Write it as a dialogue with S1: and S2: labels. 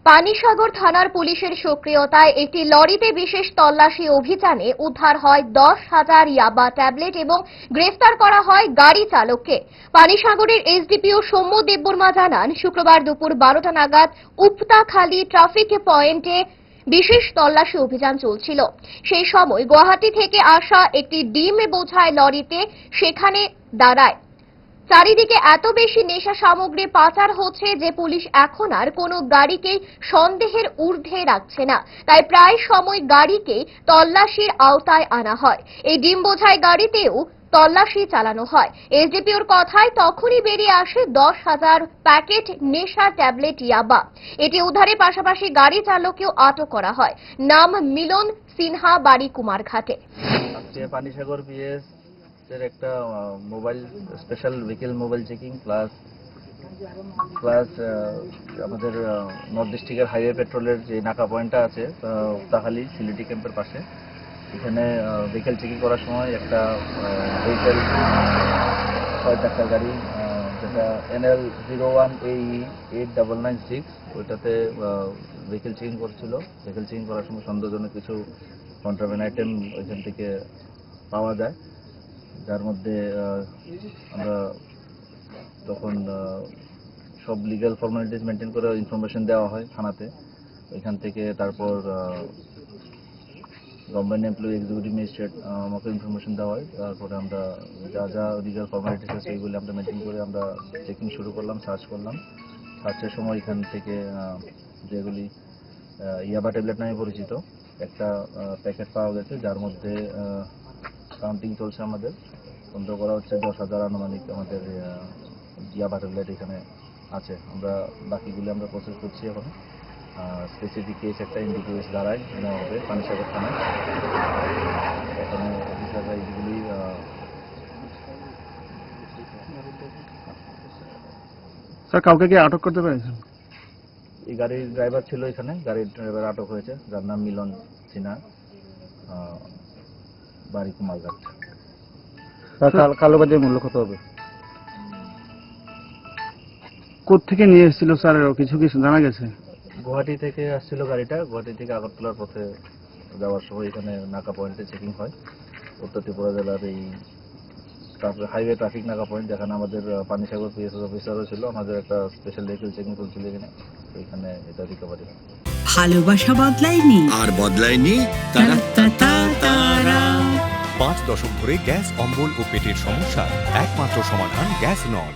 S1: পানিসাগর থানার পুলিশের সক্রিয়তায় একটি লরিতে বিশেষ তল্লাশি অভিযানে উদ্ধার হয় 10,000 ইয়াবা ট্যাবলেট এবং গ্রেফতার করা হয় গাড়ি চালককে। পানিসাগরের এসডিপিও সৌম্য দেববর্মা জানান, শুক্রবার দুপুর 12টা নাগাদ উপতাখালী ট্রাফিক পয়েন্টে বিশেষ তল্লাশি অভিযান চলছিল। সেই সময় গুয়াহাটি থেকে আসা একটি ডিম বোঝাই লরিতে সেখানে দাঁড়ায়। চারিদিকে এত বেশি নেশা সামগ্রী পাচার হচ্ছে যে পুলিশ এখন আর কোনো গাড়িকে সন্দেহের ঊর্ধ্বে রাখছে না। তাই প্রায় সময় গাড়িকে তল্লাশির আওতায় আনা হয়। এই ডিম বোঝাই গাড়িতেও তল্লাশি চালানো হয়। এসডিপিওর কথায় তখনই বেরিয়ে আসে 10,000 প্যাকেট নেশা ট্যাবলেট ইয়াবা। এটি উদ্ধারের পাশাপাশি গাড়ি চালককেও আটক করা হয়। নাম মিলন সিনহা, বাড়ি কুমারঘাটে।
S2: পানিসাগর পিএস এর একটা mobile special vehicle mobile checking plus আমাদের নর্থ ডিস্ট্রিক্টের হাইওয়ে পেট্রোলের যে নাকা পয়েন্টটা আছে উপতাখালী সিলিটি ক্যাম্পের পাশে, এখানে ভেহিকেল চেকিং করার সময় একটা ভেহিকেল 6 চাকার গাড়ি যেটা NL01AE8996 ওইটাতে ভেহিকেল চেকিং করছিল। ভেহিকেল চেকিং করার সময় সন্দেহজনক কিছু কন্ট্রাব্যান্ড আইটেম ওইখান থেকে পাওয়া যায়, যার মধ্যে আমরা তখন সব লিগ্যাল ফর্মালিটিস মেনটেন করে ইনফরমেশন দেওয়া হয় থানাতে। ওইখান থেকে তারপর গভর্নমেন্ট এমপ্লয়ি এক্সিকিউটিভ ম্যাজিস্ট্রেট আমাকে ইনফরমেশন দেওয়া হয়। তারপরে আমরা যা যা লিগ্যাল ফর্মালিটিস আছে সেইগুলি আমরা মেনটেন করে আমরা চেকিং শুরু করলাম, সার্চ করলাম। সার্চের সময় এখান থেকে যেগুলি ইয়াবা ট্যাবলেট নামে পরিচিত একটা প্যাকেট পাওয়া গেছে, যার মধ্যে কাউন্টিং চলছে। আমাদের সন্দেহ করা হচ্ছে 10,000 আনুমানিক আমাদের ইয়াবা ট্যাবলেট এখানে আছে। আমরা বাকিগুলি আমরা প্রসেস করছি এখন। স্পেসিফিক কেস একটা এনডিপিএস দ্বারাই নেওয়া হবে পানিসাগর থানায়। এখানে অফিসাররা এইগুলি
S3: স্যার কাউকে কি আটক করতে পেরেছেন?
S2: এই গাড়ির ড্রাইভার ছিল এখানে, গাড়ির ড্রাইভার আটক হয়েছে, যার নাম মিলন সিনহা, বাড়ি কুমারঘাট।
S3: কালোবাজার মূল্য কত হবে? কোত্থেকে নিয়ে এসেছিল স্যার, কিছু জানা গেছে?
S2: গুয়াহাটি থেকে আসছিল গাড়িটা। গুয়াহাটি থেকে আগরতলার পথে যাওয়ার সময় এখানে নাকা পয়েন্টে চেকিং হয়। উত্তর ত্রিপুরা জেলার এই হাইওয়ে ট্রাফিক নাকা পয়েন্ট, যেখানে আমাদের পানিসাগর পিএসএস অফিসারও ছিল। আমাদের একটা স্পেশাল ভেহিকেল চেকিং চলছিল এখানে এটা রিকভারি।
S4: ভালোবাসা বদলায়নি
S5: আর বদলায়নি
S4: তারা।
S6: 5 দশক ধরে গ্যাস অম্বল ও পেটের সমস্যার একমাত্র সমাধান গ্যাস নল।